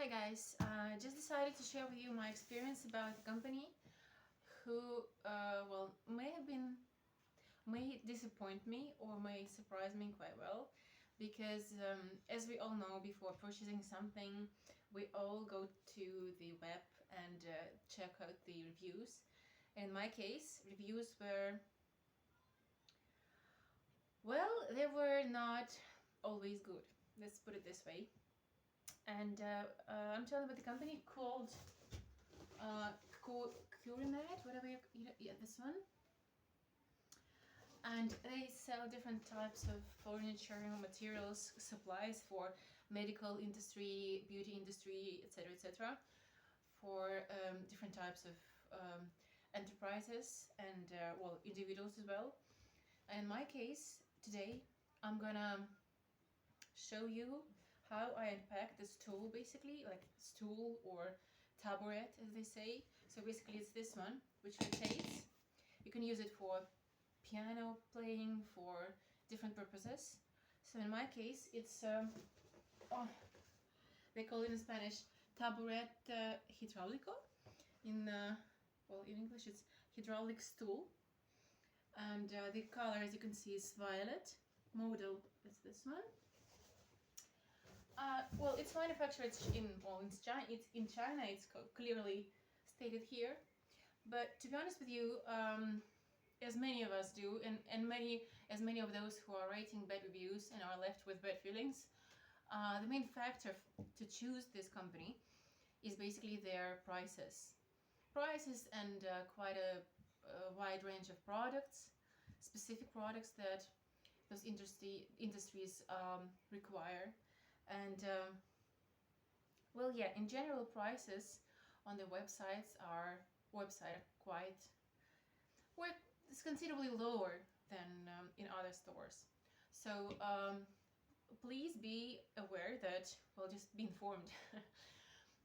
Hi guys, I just decided to share with you my experience about a company who, may disappoint me or may surprise me quite well, because as we all know, before purchasing something, we all go to the web and check out the reviews. In my case, reviews were, well, they were not always good. Let's put it this way. And I'm telling about the company called Quirumed, whatever yeah, this one. And they sell different types of furniture, materials, supplies for medical industry, beauty industry, etc., for different types of enterprises and individuals as well. And in my case, today, I'm gonna show you how I unpack the stool, basically, like stool or taburete as they say. So basically it's this one, which rotates. You can use it for piano playing, for different purposes. So in my case it's they call it in Spanish Taburete Hidráulico. In in English it's hydraulic stool. And the color, as you can see, is violet. Model is this one. It's manufactured in China. It's clearly stated here. But to be honest with you, as many of us do, and as many of those who are writing bad reviews and are left with bad feelings, the main factor to choose this company is basically their prices. Prices and quite a wide range of products, specific products that those industries require. And in general, prices on the website are quite, well, it's considerably lower than in other stores. So please be aware that, just be informed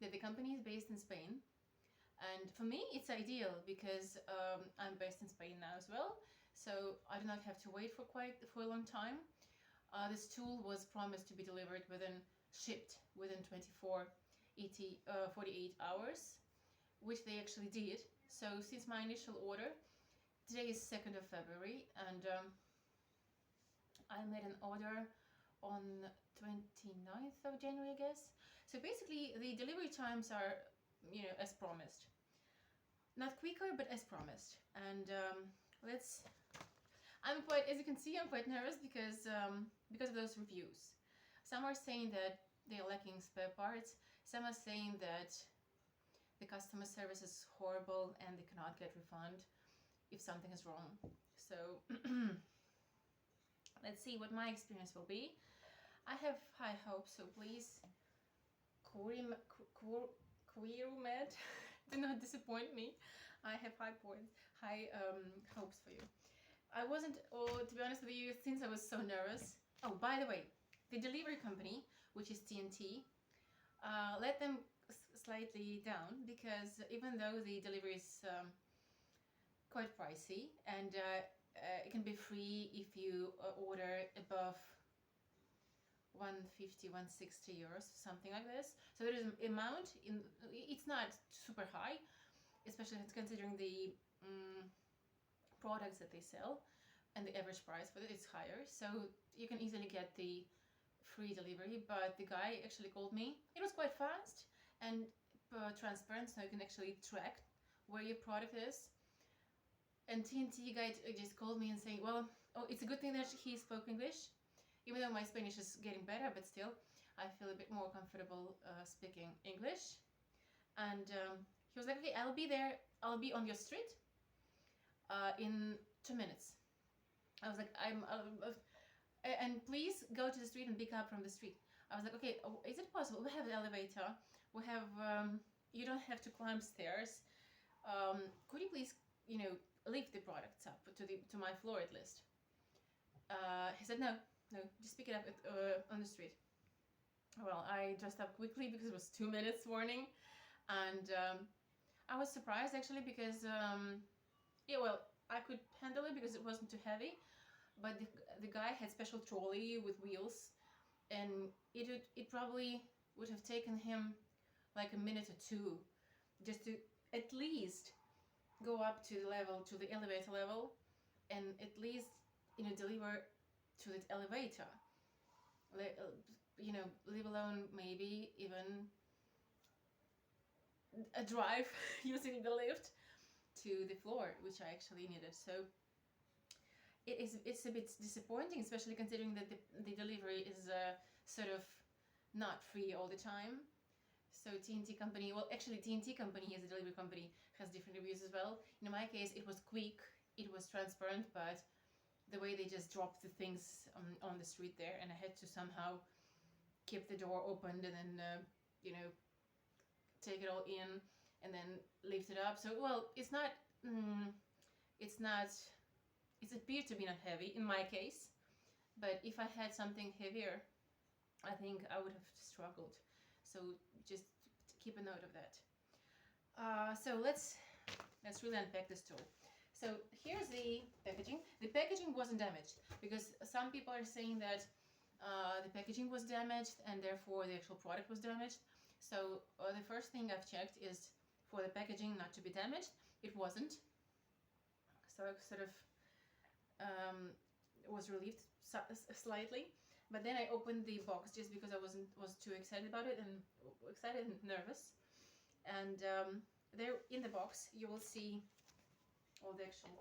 that the company is based in Spain. And for me, it's ideal because I'm based in Spain now as well, so I do not have to wait for a long time. This tool was promised to be shipped within 48 hours, which they actually did. So since my initial order, today is 2nd of February, and I made an order on 29th of January, I guess. So basically, the delivery times are, as promised. Not quicker, but as promised. And as you can see, I'm quite nervous because of those reviews. Some are saying that they are lacking spare parts. Some are saying that the customer service is horrible and they cannot get refund if something is wrong. So let's see what my experience will be. I have high hopes, so please, Quirumed, do not disappoint me. I have high hopes for you. I wasn't, to be honest with you, since I was so nervous. Oh, by the way, the delivery company, which is TNT, let them slightly down, because even though the delivery is quite pricey, and it can be free if you order above 150, 160 euros, something like this. So there is an amount it's not super high, especially considering the products that they sell, and the average price for it is higher, so you can easily get the free delivery. But the guy actually called me. It was quite fast and transparent, so you can actually track where your product is. And TNT guy just called me and saying, it's a good thing that he spoke English, even though my Spanish is getting better, but still I feel a bit more comfortable speaking English. And he was like, okay, I'll be there, I'll be on your street in 2 minutes. I was like, and please go to the street and pick up from the street. I was like, okay, is it possible? We have an elevator. We have, you don't have to climb stairs. Could you please, lift the products up to my floor at least? He said, no, just pick it up on the street. Well, I dressed up quickly because it was 2 minutes warning, and I was surprised actually because I could handle it because it wasn't too heavy, but the guy had special trolley with wheels, and it probably would have taken him like a minute or two, just to at least go up to the level, to the elevator level, and at least, you know, deliver to the elevator. You know, leave alone maybe even a drive using the lift to the floor, which I actually needed. So it's a bit disappointing, especially considering that the delivery is sort of not free all the time. So TNT company, well, actually TNT company as a delivery company has different reviews as well. In my case, it was quick, it was transparent, but the way they just dropped the things on the street there, and I had to somehow keep the door opened and then you know, take it all in and then lift it up. So well, it's not it appeared to be not heavy in my case, but if I had something heavier, I think I would have struggled. So just keep a note of that. So let's really unpack this tool. So here's the packaging. The packaging wasn't damaged, because some people are saying that the packaging was damaged and therefore the actual product was damaged. So the first thing I've checked is for the packaging not to be damaged. It wasn't. So I sort of was relieved slightly. But then I opened the box just because I was too excited about it, and nervous. And there in the box you will see all the actual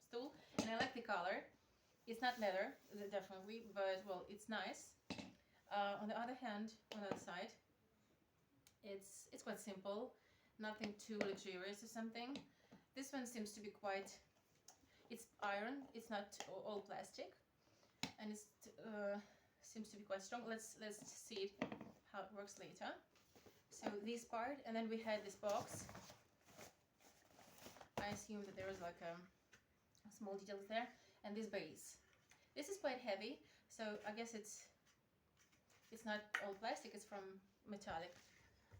stool, and I like the color. It's not leather, definitely, but well, it's nice. On the other hand, on the other side, it's quite simple, nothing too luxurious or something. This one seems to be quite. It's iron. It's not all plastic, and it seems to be quite strong. Let's see how it works later. So this part, and then we had this box. I assume that there was like small details there, and this base. This is quite heavy, so I guess it's not all plastic. It's from metallic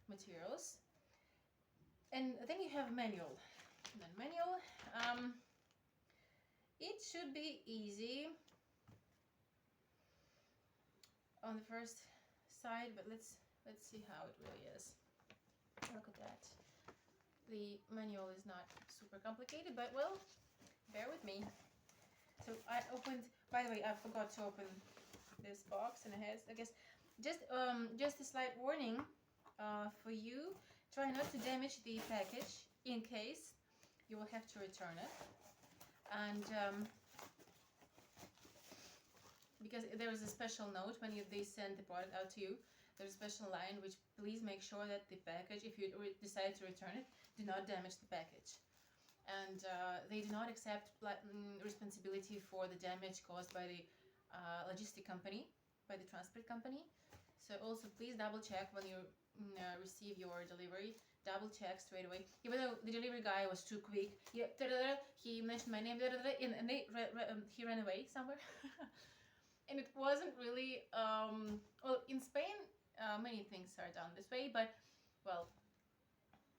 materials. And then you have manual. It should be easy on the first side, but let's see how it really is. Look at that. The manual is not super complicated, but well, bear with me. So I opened, by the way, I forgot to open this box, and it has, I guess, just a slight warning for you. Try not to damage the package in case you will have to return it. And because there is a special note when they send the product out to you, there's a special line which please make sure that the package, if you decide to return it, do not damage the package. And they do not accept responsibility for the damage caused by the logistic company, by the transport company. So also please double check when you receive your delivery. Double check straight away. Even though the delivery guy was too quick, he mentioned my name, and he ran away somewhere. And it wasn't really, well, in Spain, many things are done this way, but, well,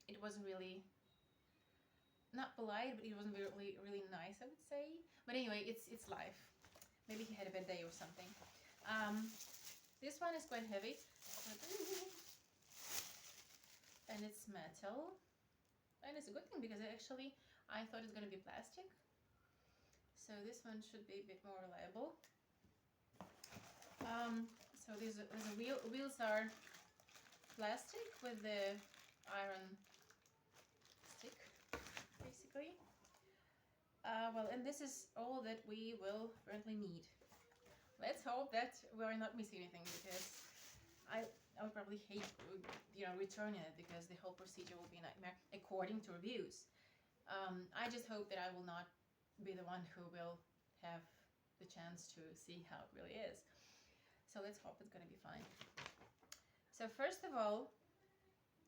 it wasn't really, not polite, but it wasn't really, really nice, I would say. But anyway, it's life. Maybe he had a bad day or something. This one is quite heavy. And it's metal, and it's a good thing because I thought it's going to be plastic, so this one should be a bit more reliable. So these wheels are plastic with the iron stick, basically. Well, and this is all that we will currently need. Let's hope that we're not missing anything, because I would probably hate, returning it, because the whole procedure will be a nightmare, according to reviews. I just hope that I will not be the one who will have the chance to see how it really is. So let's hope it's going to be fine. So first of all,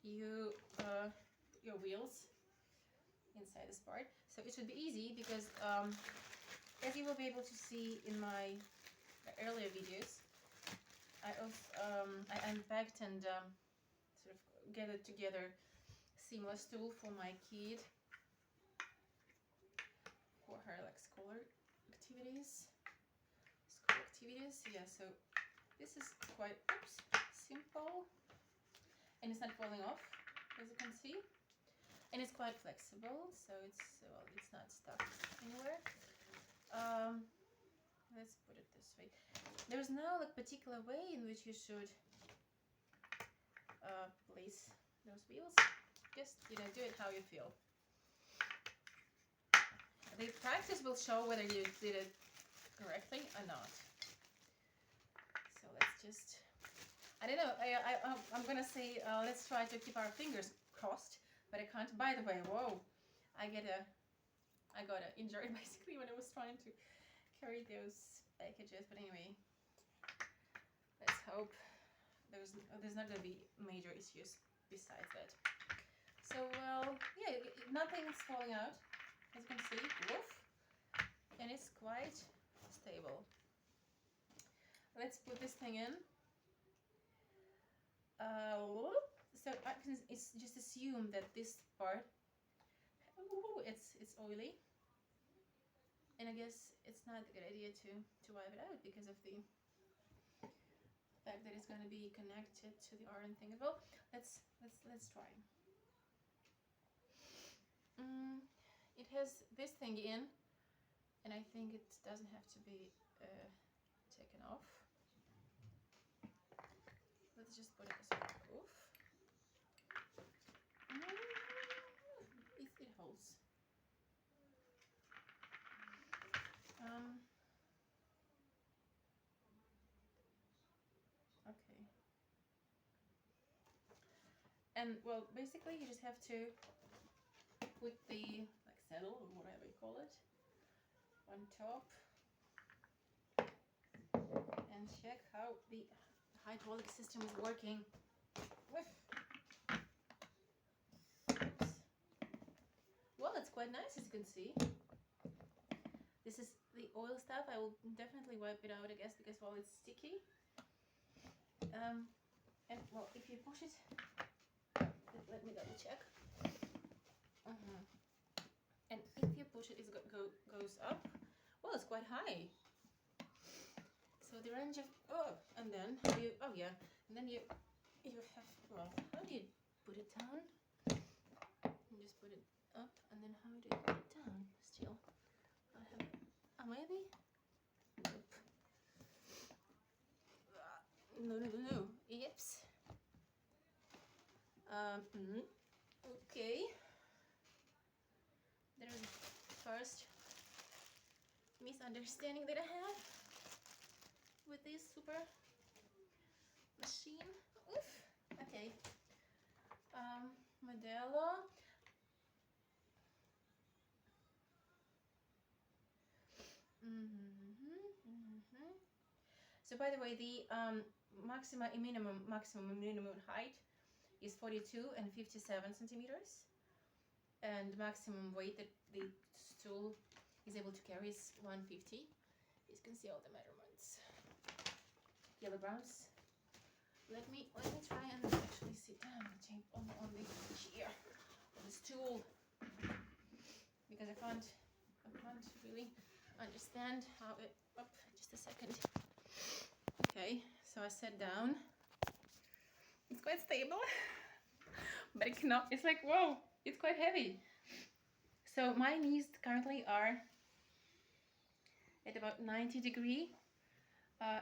you put your wheels inside this part. So it should be easy because, as you will be able to see in my earlier videos, I unpacked and sort of gathered together seamless tool for my kid for her school activities. Yeah, so this is quite simple, and it's not falling off, as you can see. And it's quite flexible, so it's not stuck anywhere. Let's put it this way. There's no like particular way in which you should place those wheels. Just do it how you feel. The practice will show whether you did it correctly or not. So let's just, I don't know, I'm gonna say let's try to keep our fingers crossed, but I can't. By the way, whoa, I got injured basically when I was trying to carry those packages. But anyway, let's hope there's not gonna be major issues besides that. So well, yeah, nothing's falling out, as you can see. Woof, and it's quite stable. Let's put this thing in. So I can just assume that this part, it's oily, and I guess it's not a good idea to wipe it out because of the fact that it's going to be connected to the iron thing as well. Let's try. It has this thing in, and I think it doesn't have to be taken off. Let's just put it as well. Oof. It holds. Okay. And well, basically you just have to put the like saddle or whatever you call it on top and check how the hydraulic system is working. Oops. Well, it's quite nice, as you can see. This is the oil stuff. I will definitely wipe it out, I guess, because well, it's sticky. And well, if you push it, let me double check. And if you push it, it goes up. Well, it's quite high. So the range of and then you and then you have, well, how do you put it down? You just put it up, and then how do you put it down? Still, I have maybe. Nope. No. Yips. Okay. There is the first misunderstanding that I have with this super machine. Oof. Okay. Modelo. So by the way, the maximum minimum height is 42 and 57 centimeters, and maximum weight that the stool is able to carry is 150. You can see all the measurements. Yellow browns. Let me try and actually sit down on the chair, on the stool, because I can't really understand how it. Just a second. Okay, so I sat down. It's quite stable, but it cannot. It's like, whoa, it's quite heavy. So my knees currently are at about 90-degree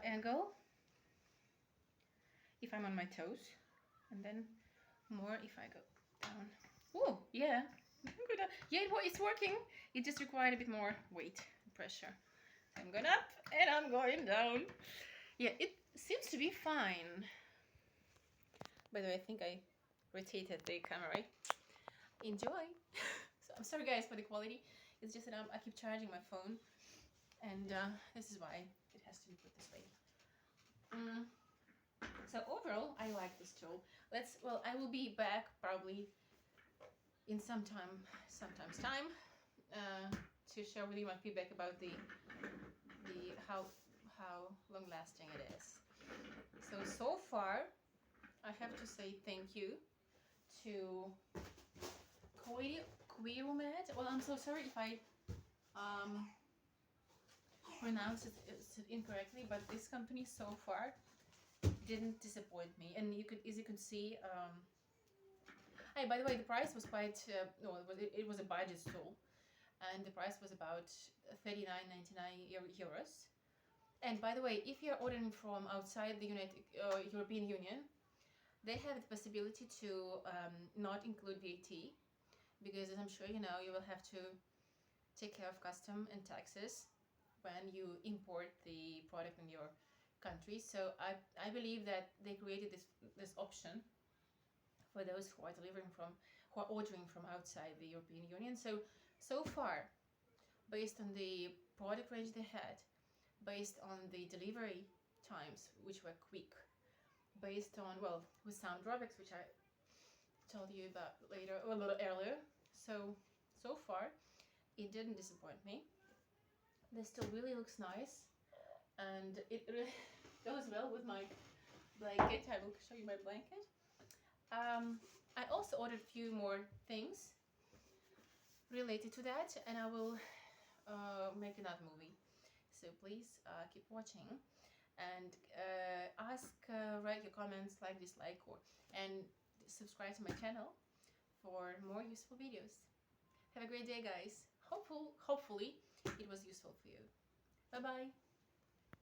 angle if I'm on my toes, and then more if I go down. Oh, yeah. Yeah, it's working. It just required a bit more weight and pressure. So I'm going up and I'm going down. Yeah, it seems to be fine. By the way, I think I rotated the camera. Enjoy. So I'm sorry guys for the quality. It's just that I keep charging my phone, and this is why it has to be put this way. So overall, I like this tool. I will be back probably in sometimes time to share with you my feedback about the how long lasting it is. So far, I have to say thank you to Quirumed. Well, I'm so sorry if I pronounced it incorrectly, but this company so far didn't disappoint me. And as you could see, hey, by the way, the price was quite no, it was a budget stool, and the price was about 39.99 euros. And by the way, if you're ordering from outside the European Union, they have the possibility to not include VAT, because as I'm sure you know, you will have to take care of custom and taxes when you import the product in your country. So I believe that they created this option for those who are ordering from outside the European Union. So far, based on the product range they had, based on the delivery times, which were quick, based on, well, with some drawbacks, which I told you about later, or a little earlier. So far, it didn't disappoint me. This still really looks nice, and it really goes well with my blanket. I will show you my blanket. I also ordered a few more things related to that, and I will make another movie. So please keep watching, and write your comments, like, dislike, and subscribe to my channel for more useful videos. Have a great day, guys. Hopefully it was useful for you. Bye bye.